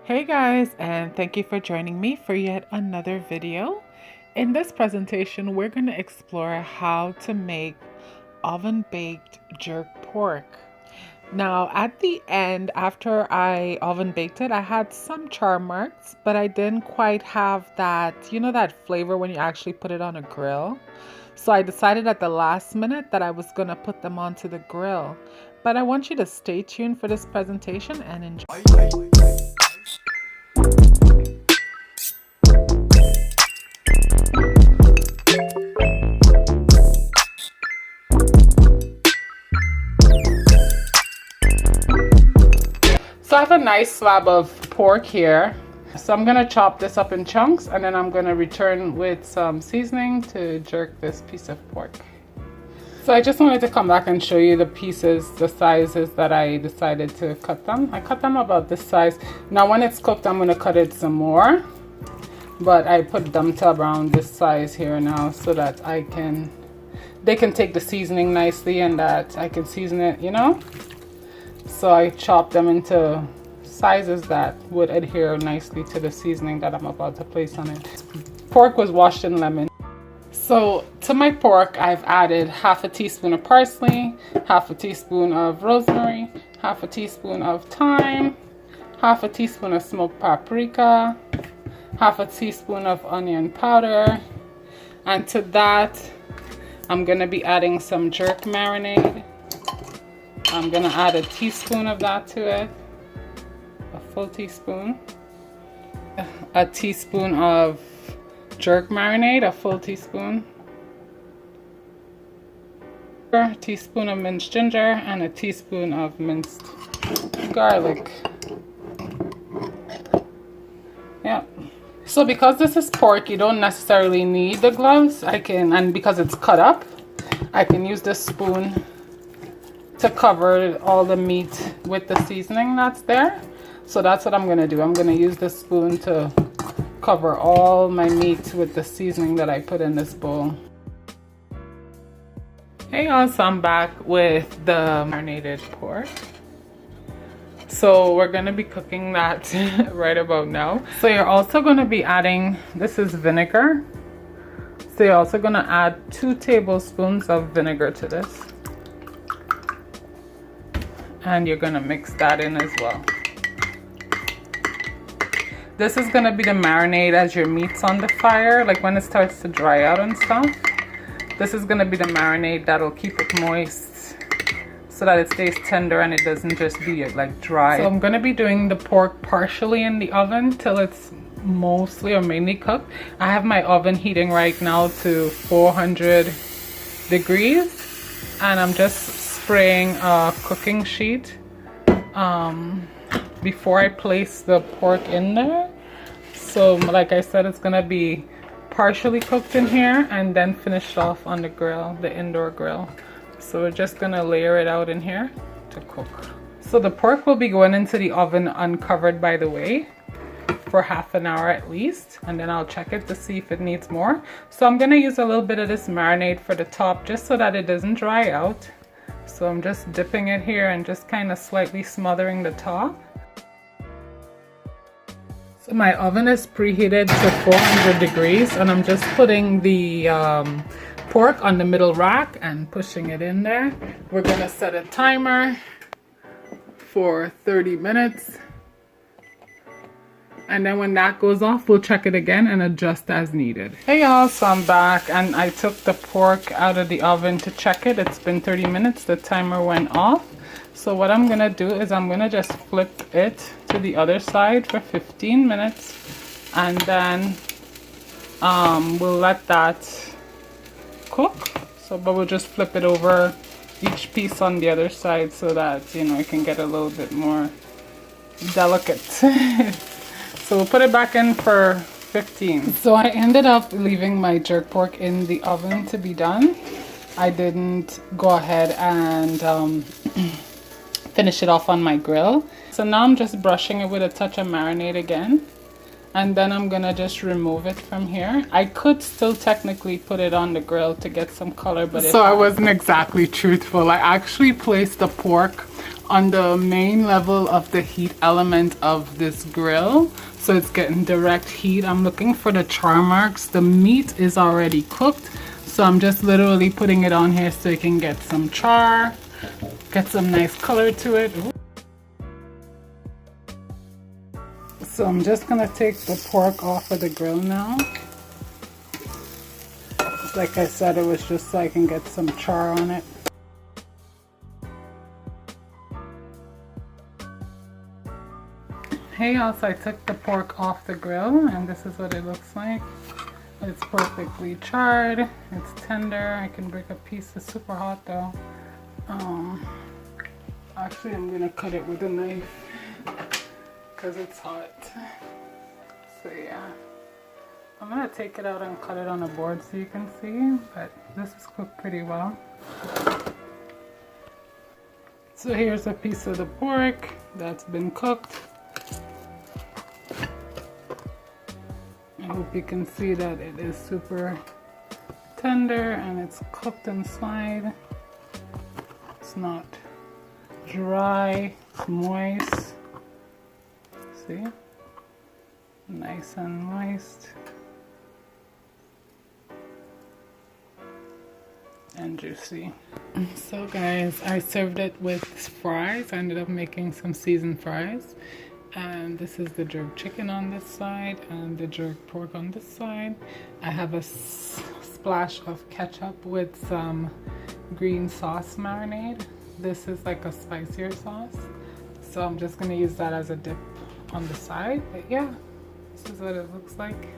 Hey guys, and thank you for joining me for yet another video. In this presentation, we're going to explore how to make oven-baked jerk pork. Now, at the end, after I oven baked it, I had some char marks, but I didn't quite have that, that flavor when you actually put it on a grill. So I decided at the last minute that I was going to put them onto the grill. But I want you to stay tuned for this presentation and enjoy. So I have a nice slab of pork here. So I'm gonna chop this up in chunks and then I'm gonna return with some seasoning to jerk this piece of pork. So I just wanted to come back and show you the pieces, the sizes that I decided to cut them. I cut them about this size. Now when it's cooked, I'm gonna cut it some more. But I put them to around this size here now so that they can take the seasoning nicely and that I can season it, So I chopped them into sizes that would adhere nicely to the seasoning that I'm about to place on it. Pork was washed in lemon. So to my pork, I've added half a teaspoon of parsley, half a teaspoon of rosemary, half a teaspoon of thyme, half a teaspoon of smoked paprika, half a teaspoon of onion powder, and to that, I'm gonna be adding some jerk marinade. I'm gonna add a teaspoon of that to it, a full teaspoon, a teaspoon of jerk marinade, a full teaspoon, a teaspoon of minced ginger, and a teaspoon of minced garlic. Yeah. So because this is pork, you don't necessarily need the gloves. And because it's cut up, I can use this spoon to cover all the meat with the seasoning that's there. So that's what I'm gonna do. I'm gonna use this spoon to cover all my meat with the seasoning that I put in this bowl. Hey y'all, so I'm back with the marinated pork. So we're gonna be cooking that right about now. So you're also gonna be adding, this is vinegar. So you're also gonna add 2 tablespoons of vinegar to this. And you're gonna mix that in as well. This is gonna be the marinade as your meat's on the fire, like when it starts to dry out and stuff. This is gonna be the marinade that'll keep it moist so that it stays tender and it doesn't just be like dry. So I'm gonna be doing the pork partially in the oven till it's mostly or mainly cooked. I have my oven heating right now to 400 degrees and I'm just spraying a cooking sheet before I place the pork in there. So like I said, it's gonna be partially cooked in here and then finished off on the grill, the indoor grill. So we're just gonna layer it out in here to cook. So the pork will be going into the oven uncovered, by the way, for half an hour at least, and then I'll check it to see if it needs more. So I'm gonna use a little bit of this marinade for the top just so that it doesn't dry out. So I'm just dipping it here and just kind of slightly smothering the top. So my oven is preheated to 400 degrees and I'm just putting the pork on the middle rack and pushing it in there. We're gonna set a timer for 30 minutes. And then when that goes off, we'll check it again and adjust as needed. Hey y'all, so I'm back and I took the pork out of the oven to check it. It's been 30 minutes, the timer went off. So what I'm gonna do is I'm gonna just flip it to the other side for 15 minutes and then we'll let that cook. But we'll just flip it over each piece on the other side so that, it can get a little bit more delicate. So we'll put it back in for 15. So I ended up leaving my jerk pork in the oven to be done. I didn't go ahead and finish it off on my grill. So now I'm just brushing it with a touch of marinade again. And then I'm gonna just remove it from here. I could still technically put it on the grill to get some color, but so I wasn't exactly truthful. I actually placed the pork on the main level of the heat element of this grill, so it's getting direct heat. I'm looking for the char marks. The meat is already cooked, so I'm just literally putting it on here so it can get some char, get some nice color to it. So I'm just gonna take the pork off of the grill now. Like I said, it was just so I can get some char on it. Hey y'all, so I took the pork off the grill and this is what it looks like. It's perfectly charred, it's tender. I can break a piece. It's super hot though. Actually I'm gonna cut it with a knife because it's hot. So yeah, I'm gonna take it out and cut it on a board so you can see, but this is cooked pretty well. So here's a piece of the pork that's been cooked. I hope you can see that it is super tender and it's cooked inside. It's not dry, it's moist. See? Nice and moist. And juicy. So guys, I served it with fries. I ended up making some seasoned fries. And this is the jerk chicken on this side and the jerk pork on this side. I have a splash of ketchup with some green sauce marinade. This is like a spicier sauce, so I'm just gonna use that as a dip on the side. But yeah, this is what it looks like.